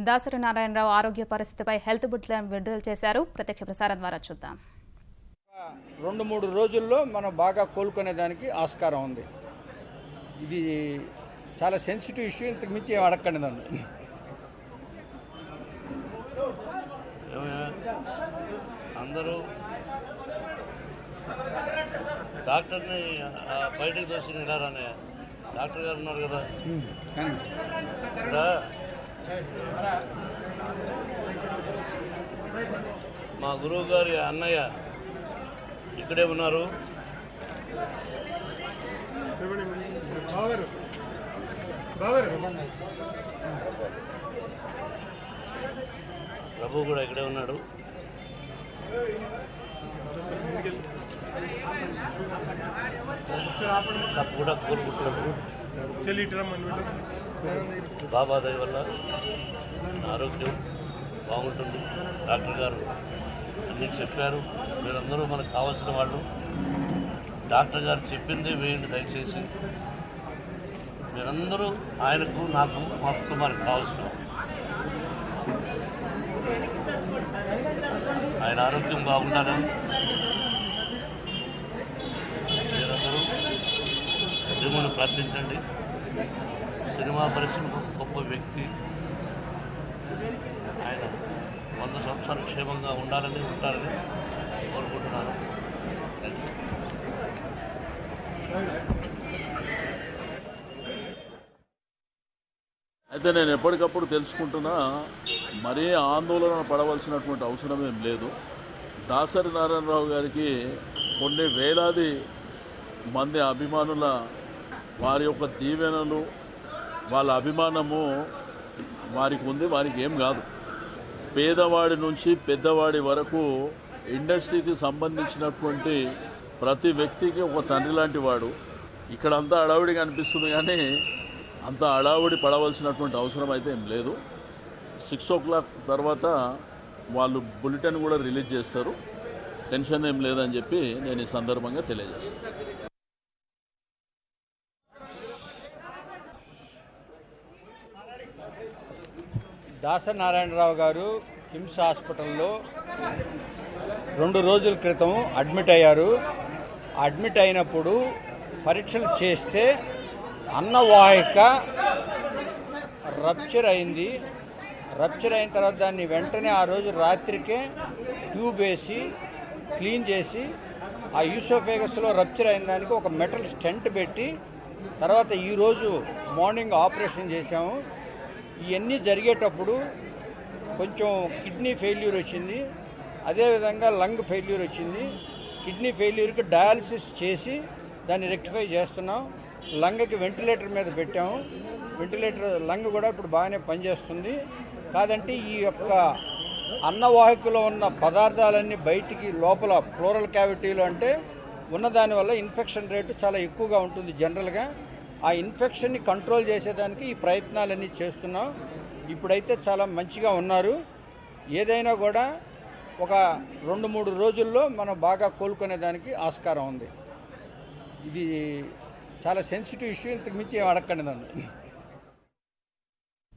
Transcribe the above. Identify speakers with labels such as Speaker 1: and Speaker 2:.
Speaker 1: దాసరి నారాయణరావు ఆరోగ్య పరిస్థితిపై health bulletin విడుదల చేశారు. ప్రత్యక్ష ప్రసారం ద్వారా చూద్దాం.
Speaker 2: 2-3 రోజుల్లో మనం బాగా కోలుకునేదానికి ఆస్కారం ఉంది. ఇది చాలా సెన్సిటివ్ ఇష్యూ. ఇంతకు మించి ఏం అడగండి నన్ను.
Speaker 3: అందరూ డాక్టర్ని బయటకు తోసి నిలారానే డాక్టర్ గారు ఉన్నారు కదా. మా గురువు గారి అన్నయ్య ఇక్కడే ఉన్నారు. ప్రభు కూడా ఇక్కడే ఉన్నాడు. తప్పు కూడా కోరుకుంటున్నాడు. బాబా దయ వల్ల ఆరోగ్యం బాగుంటుంది. డాక్టర్ గారు అన్నీ చెప్పారు. మీరందరూ మనకు కావాల్సిన వాళ్ళు. డాక్టర్ గారు చెప్పిందే వేయండి దయచేసి. మీరందరూ ఆయనకు, నాకు, మా కుటుంబానికి కావాల్సిన ఆయన ఆరోగ్యం బాగుండాలని మీరందరూ దేవుని ప్రార్థించండి. సినిమా పరిశ్రమకు గొప్ప వ్యక్తి ఆయన. 100 సంవత్సరాలు క్షేమంగా ఉండాలని ఉంటారని కోరుకుంటున్నాను.
Speaker 4: అయితే నేను ఎప్పటికప్పుడు తెలుసుకుంటున్నా, మరీ ఆందోళన పడవలసినటువంటి అవసరం ఏం లేదు. దాసరి నారాయణరావు గారికి కొన్ని వేలాది మంది అభిమానుల వారి యొక్క దీవెనలు, వాళ్ళ అభిమానము వారికి ఉంది. వారికి ఏం కాదు. పేదవాడి నుంచి పెద్దవాడి వరకు ఇండస్ట్రీకి సంబంధించినటువంటి ప్రతి వ్యక్తికి ఒక తండ్రి లాంటి వాడు. ఇక్కడంతా హడావుడిగా అనిపిస్తుంది, కానీ అంత హడావుడి పడవలసినటువంటి అవసరం అయితే ఏం లేదు. 6 o'clock తర్వాత వాళ్ళు బులెటిన్ కూడా రిలీజ్ చేస్తారు. టెన్షన్ ఏం లేదని చెప్పి నేను ఈ సందర్భంగా తెలియజేస్తాను.
Speaker 2: దాసరి నారాయణరావు గారు కిమ్స్ హాస్పిటల్లో 2 రోజుల క్రితం అడ్మిట్ అయ్యారు. అడ్మిట్ అయినప్పుడు పరీక్షలు చేస్తే అన్నవాహిక రప్చర్ అయింది. రప్చర్ అయిన తర్వాత దాన్ని వెంటనే ఆ రోజు రాత్రికే ట్యూబ్ వేసి క్లీన్ చేసి ఆ యూసోఫేగస్లో రప్చర్ అయిన దానికి ఒక మెటల్ స్టెంట్ పెట్టి తర్వాత ఈరోజు మార్నింగ్ ఆపరేషన్ చేశాము. ఇవన్నీ జరిగేటప్పుడు కొంచెం కిడ్నీ ఫెయిల్యూర్ వచ్చింది, అదేవిధంగా లంగ్ ఫెయిల్యూర్ వచ్చింది. కిడ్నీ ఫెయిల్యూర్కి డయాలసిస్ చేసి దాన్ని రెక్టిఫై చేస్తున్నాం. లంగ్కి వెంటిలేటర్ మీద పెట్టాము. వెంటిలేటర్ లంగ్ కూడా ఇప్పుడు బాగానే పనిచేస్తుంది. కాదంటే ఈ యొక్క అన్నవాహికలో ఉన్న పదార్థాలన్నీ బయటికి లోపల ప్లోరల్ క్యావిటీలో అంటే ఉన్నదానివల్ల ఇన్ఫెక్షన్ రేటు చాలా ఎక్కువగా ఉంటుంది జనరల్గా. ఆ ఇన్ఫెక్షన్ని కంట్రోల్ చేసేదానికి ఈ ప్రయత్నాలన్నీ చేస్తున్నాం. ఇప్పుడైతే చాలా మంచిగా ఉన్నారు. ఏదైనా కూడా ఒక 2-3 రోజుల్లో మనం బాగా కోలుకునేదానికి ఆస్కారం ఉంది. ఇది చాలా సెన్సిటివ్ ఇష్యూ. ఇంతకు మించి ఏం అడగండి నన్ను.